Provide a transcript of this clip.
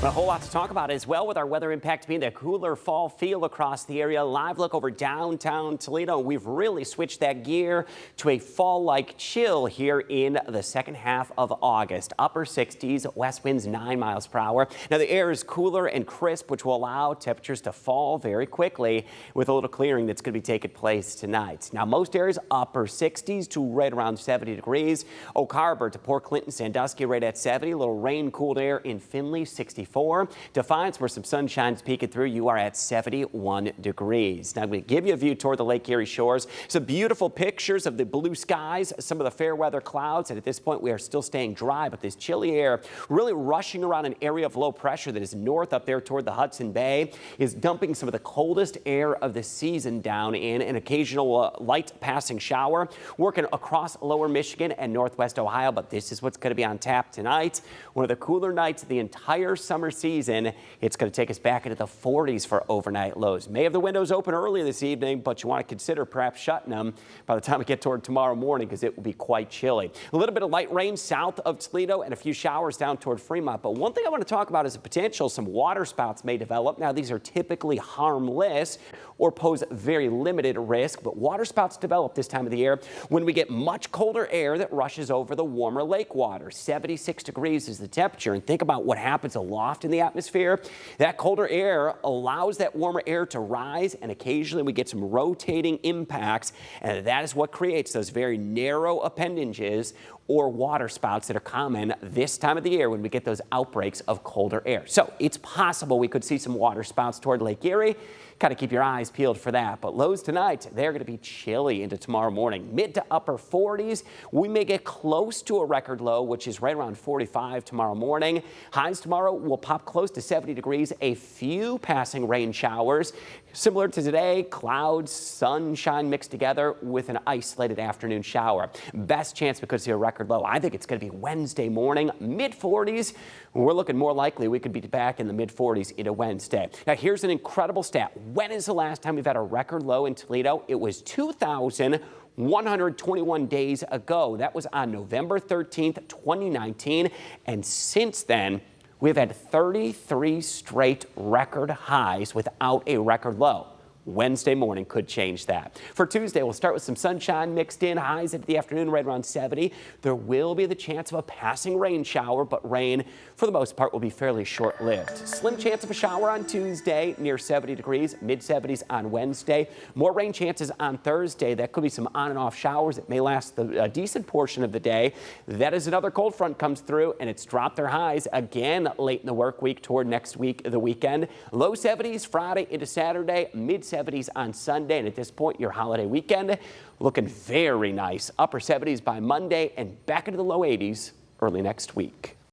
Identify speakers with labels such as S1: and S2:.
S1: A whole lot to talk about as well, with our weather impact being the cooler fall feel across the area. Live look over downtown Toledo. We've really switched that gear to a fall-like chill here in the second half of August. Upper 60s, west winds 9 miles per hour. Now the air is cooler and crisp, which will allow temperatures to fall very quickly with a little clearing that's going to be taking place tonight. Now most areas upper 60s to right around 70 degrees. Oak Harbor to Port Clinton, Sandusky right at 70. A little rain cooled air in Findlay 64. Defiance, where some sunshine's peeking through, you are at 71 degrees. Now, I'm going to give you a view toward the Lake Erie shores. Some beautiful pictures of the blue skies, some of the fair weather clouds, and at this point we are still staying dry, but this chilly air really rushing around an area of low pressure that is north up there toward the Hudson Bay is dumping some of the coldest air of the season down in an occasional light passing shower working across lower Michigan and northwest Ohio, but this is what's going to be on tap tonight. One of the cooler nights of the entire summer season. It's going to take us back into the 40s for overnight lows. May have the windows open early this evening, but you want to consider perhaps shutting them by the time we get toward tomorrow morning, because it will be quite chilly. A little bit of light rain south of Toledo and a few showers down toward Fremont. But one thing I want to talk about is the potential some water spouts may develop. Now, these are typically harmless or pose very limited risk, but water spouts develop this time of the year when we get much colder air that rushes over the warmer lake water. 76 degrees is the temperature, and think about what happens aloft in the atmosphere. That colder air allows that warmer air to rise, and occasionally we get some rotating impacts, and that is what creates those very narrow appendages or water spouts that are common this time of the year when we get those outbreaks of colder air. So it's possible we could see some water spouts toward Lake Erie. Got to keep your eyes peeled for that. But lows tonight, they're going to be chilly into tomorrow morning. Mid to upper 40s. We may get close to a record low, which is right around 45 tomorrow morning. Highs tomorrow will pop close to 70 degrees. A few passing rain showers. Similar to today, clouds, sunshine mixed together with an isolated afternoon shower. Best chance we could see a record low, I think it's going to be Wednesday morning, mid 40s. We're looking more likely we could be back in the mid 40s into Wednesday. Now, here's an incredible stat. When is the last time we've had a record low in Toledo? It was 2,121 days ago. That was on November 13th, 2019. And since then, we've had 33 straight record highs without a record low. Wednesday morning could change that. For Tuesday, we'll start with some sunshine mixed in, highs into the afternoon right around 70. There will be the chance of a passing rain shower, but rain, for the most part, will be fairly short-lived. Slim chance of a shower on Tuesday, near 70 degrees, mid-70s on Wednesday. More rain chances on Thursday. That could be some on and off showers. It may last a decent portion of the day. That is another cold front comes through, and it's dropped their highs again late in the work week toward next week, the weekend. Low 70s Friday into Saturday, mid-70s on Sunday, and at this point, your holiday weekend looking very nice. Upper 70s by Monday and back into the low 80s early next week.